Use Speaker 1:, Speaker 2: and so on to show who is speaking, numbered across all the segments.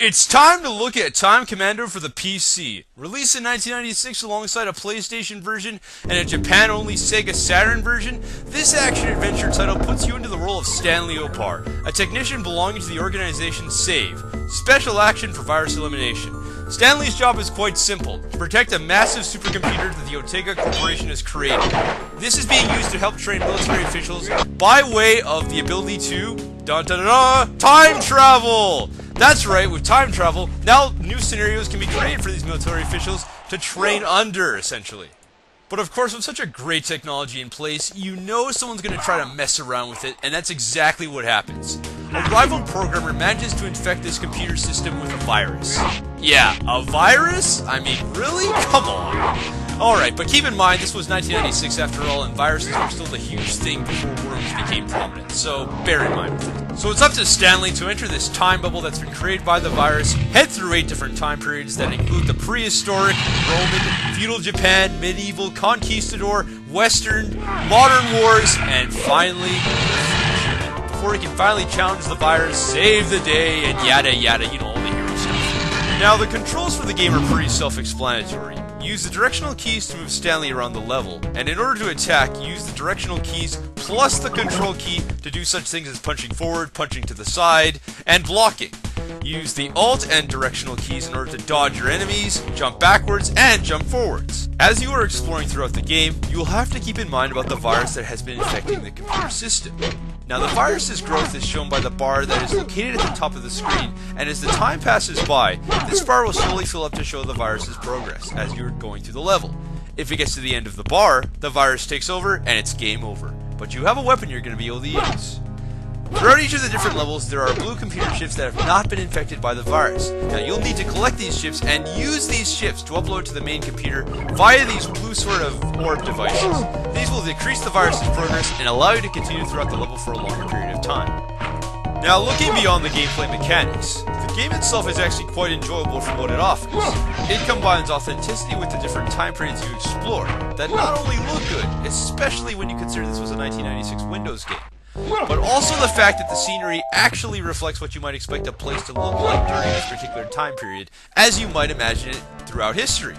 Speaker 1: It's time to look at Time Commando for the PC. Released in 1996 alongside a PlayStation version and a Japan-only Sega Saturn version, this action-adventure title puts you into the role of Stanley, a technician belonging to the organization SAVE, Special Action for Virus Elimination. Stanley's job is quite simple, to protect a massive supercomputer that the Otega Corporation has created. This is being used to help train military officials by way of the ability to time travel! That's right, with time travel, now new scenarios can be created for these military officials to train under, essentially. But of course, with such a great technology in place, you know someone's going to try to mess around with it, and that's exactly what happens. A rival programmer manages to infect this computer system with a virus. Yeah, a virus? I mean, really? Come on. Alright, but keep in mind, this was 1996 after all, and viruses were still the huge thing before worms became prominent, so bear in mind with it. So it's up to Stanley to enter this time bubble that's been created by the virus, head through 8 different time periods that include the prehistoric, Roman, feudal Japan, medieval, conquistador, western, modern wars, and finally, before he can finally challenge the virus, save the day, and yada yada, you know, all the hero stuff. Now, the controls for the game are pretty self-explanatory. Use the directional keys to move Stanley around the level, and in order to attack, use the directional keys plus the control key to do such things as punching forward, punching to the side, and blocking. Use the Alt and directional keys in order to dodge your enemies, jump backwards, and jump forwards. As you are exploring throughout the game, you will have to keep in mind about the virus that has been infecting the computer system. Now, the virus's growth is shown by the bar that is located at the top of the screen, and as the time passes by, this bar will slowly fill up to show the virus's progress as you're going through the level. If it gets to the end of the bar, the virus takes over and it's game over. But you have a weapon you're going to be able to use. Throughout each of the different levels, there are blue computer chips that have not been infected by the virus. Now, you'll need to collect these chips and use these chips to upload to the main computer via these blue sort of orb devices. These will decrease the virus's progress and allow you to continue throughout the level for a longer period of time. Now, looking beyond the gameplay mechanics, the game itself is actually quite enjoyable for what it offers. It combines authenticity with the different time periods you explore that not only look good, especially when you consider this was a 1996 Windows game, but also the fact that the scenery actually reflects what you might expect a place to look like during this particular time period, as you might imagine it throughout history.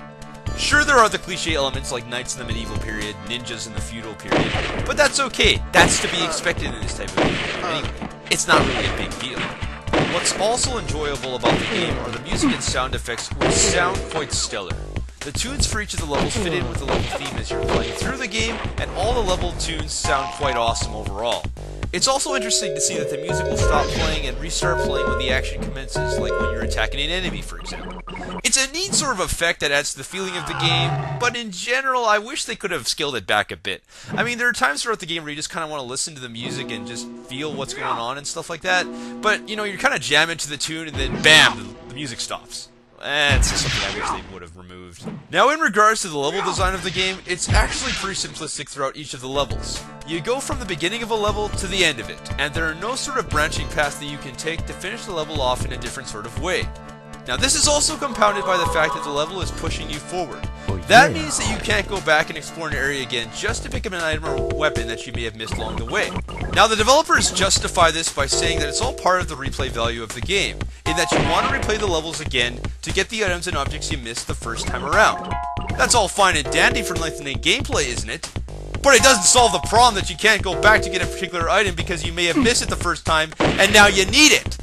Speaker 1: Sure, there are the cliche elements like knights in the medieval period, ninjas in the feudal period, but that's okay. That's to be expected in this type of game anyway. It's not really a big deal. What's also enjoyable about the game are the music and sound effects, which sound quite stellar. The tunes for each of the levels fit in with the level theme as you're playing through the game, and all the level tunes sound quite awesome overall. It's also interesting to see that the music will stop playing and restart playing when the action commences, like when you're attacking an enemy, for example. It's a neat sort of effect that adds to the feeling of the game, but in general, I wish they could have scaled it back a bit. I mean, there are times throughout the game where you just kind of want to listen to the music and just feel what's going on and stuff like that, but, you know, you're kind of jamming to the tune and then bam, the music stops. It's just something I wish they would have removed. Now, in regards to the level design of the game, it's actually pretty simplistic throughout each of the levels. You go from the beginning of a level to the end of it, and there are no sort of branching paths that you can take to finish the level off in a different sort of way. Now, this is also compounded by the fact that the level is pushing you forward. That means that you can't go back and explore an area again just to pick up an item or weapon that you may have missed along the way. Now, the developers justify this by saying that it's all part of the replay value of the game, in that you want to replay the levels again to get the items and objects you missed the first time around. That's all fine and dandy for lengthening gameplay, isn't it? But it doesn't solve the problem that you can't go back to get a particular item because you may have missed it the first time, and now you need it!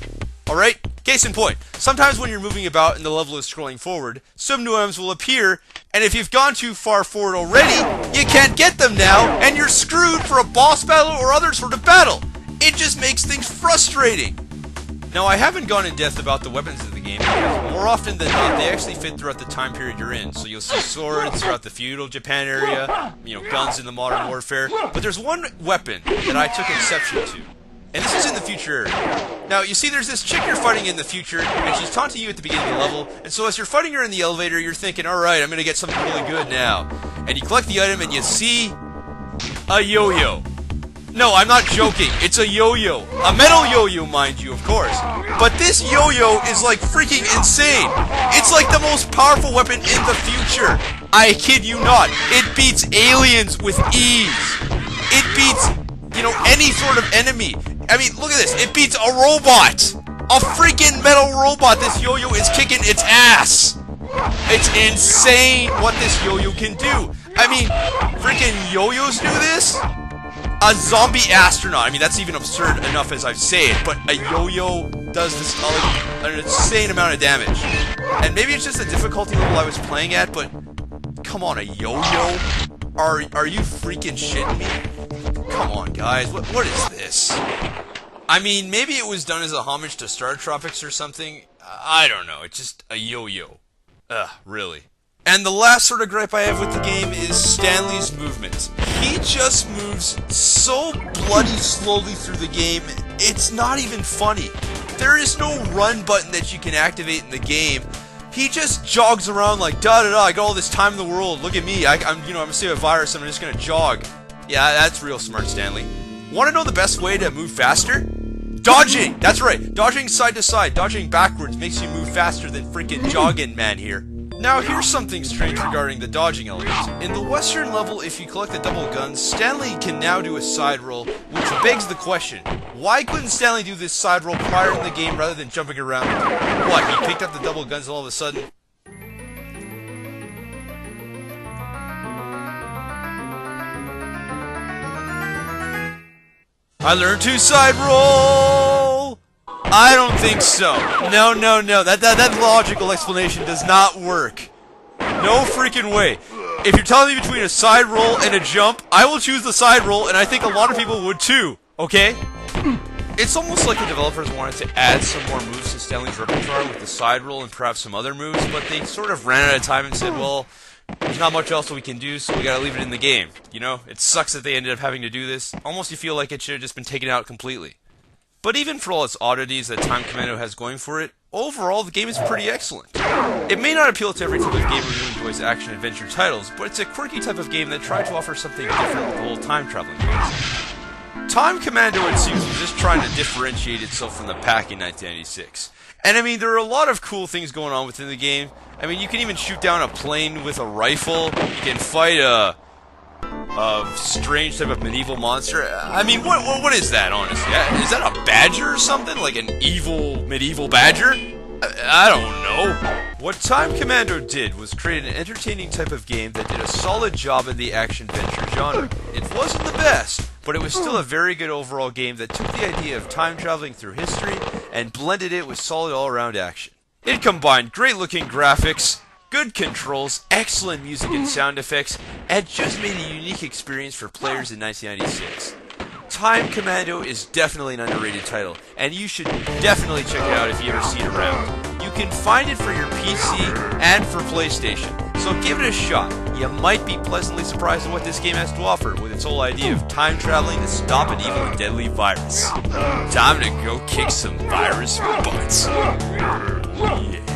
Speaker 1: Alright? Case in point, sometimes when you're moving about and the level is scrolling forward, some new items will appear, and if you've gone too far forward already, you can't get them now, and you're screwed for a boss battle or other sort of battle. It just makes things frustrating. Now, I haven't gone in depth about the weapons of the game, because more often than not, they actually fit throughout the time period you're in. So you'll see swords throughout the feudal Japan area, you know, guns in the modern warfare, but there's one weapon that I took exception to. And this is in the future area. Now, you see there's this chick you're fighting in the future, and she's taunting you at the beginning of the level, and so as you're fighting her in the elevator, you're thinking, alright, I'm gonna get something really good now. And you collect the item, and you see a yo-yo. No, I'm not joking, it's a yo-yo. A metal yo-yo, mind you, of course. But this yo-yo is like freaking insane. It's like the most powerful weapon in the future. I kid you not. It beats aliens with ease. It beats, you know, any sort of enemy. I mean, look at this. It beats a robot. A freaking metal robot! This yo-yo is kicking its ass! It's insane what this yo-yo can do! I mean, freaking yo-yos do this? A zombie astronaut, I mean, that's even absurd enough as I say it, but a yo-yo does this, like, an insane amount of damage. And maybe it's just the difficulty level I was playing at, but come on, a yo-yo? Are you freaking shitting me? Come on, guys, what is this? I mean, maybe it was done as a homage to Star Tropics or something. I don't know, it's just a yo-yo. Really. And the last sort of gripe I have with the game is Stanley's movement. He just moves so bloody slowly through the game, it's not even funny. There is no run button that you can activate in the game. He just jogs around like, da-da-da, I got all this time in the world, look at me, I'm gonna save a virus, I'm just gonna jog. Yeah, that's real smart, Stanley. Wanna know the best way to move faster? Dodging! That's right, dodging side to side, dodging backwards makes you move faster than freaking jogging man here. Now, here's something strange regarding the dodging element. In the western level, if you collect the double guns, Stanley can now do a side roll, which begs the question, why couldn't Stanley do this side roll prior in the game rather than jumping around? What, he picked up the double guns and all of a sudden... I learned to side roll! I don't think so. No. That logical explanation does not work. No freaking way. If you're telling me between a side roll and a jump, I will choose the side roll, and I think a lot of people would too. Okay? It's almost like the developers wanted to add some more moves to Stanley's repertoire with the side roll and perhaps some other moves, but they sort of ran out of time and said, well, there's not much else we can do, so we gotta leave it in the game. You know? It sucks that they ended up having to do this. Almost you feel like it should have just been taken out completely. But even for all its oddities that Time Commando has going for it, overall the game is pretty excellent. It may not appeal to every type of gamer who enjoys action-adventure titles, but it's a quirky type of game that tried to offer something different with the whole time-traveling concept. Time Commando, it seems, was just trying to differentiate itself from the pack in 1996. And I mean, there are a lot of cool things going on within the game. I mean, you can even shoot down a plane with a rifle, you can fight a strange type of medieval monster. I mean, what is that, honestly? Is that a badger or something? Like an evil medieval badger? I don't know. What Time Commando did was create an entertaining type of game that did a solid job in the action-adventure genre. It wasn't the best, but it was still a very good overall game that took the idea of time traveling through history and blended it with solid all-around action. It combined great-looking graphics, good controls, excellent music and sound effects, and just made a unique experience for players in 1996. Time Commando is definitely an underrated title, and you should definitely check it out if you ever see it around. You can find it for your PC and for PlayStation, so give it a shot. You might be pleasantly surprised at what this game has to offer, with its whole idea of time traveling to stop an evil and deadly virus. Time to go kick some virus butts. Yeah.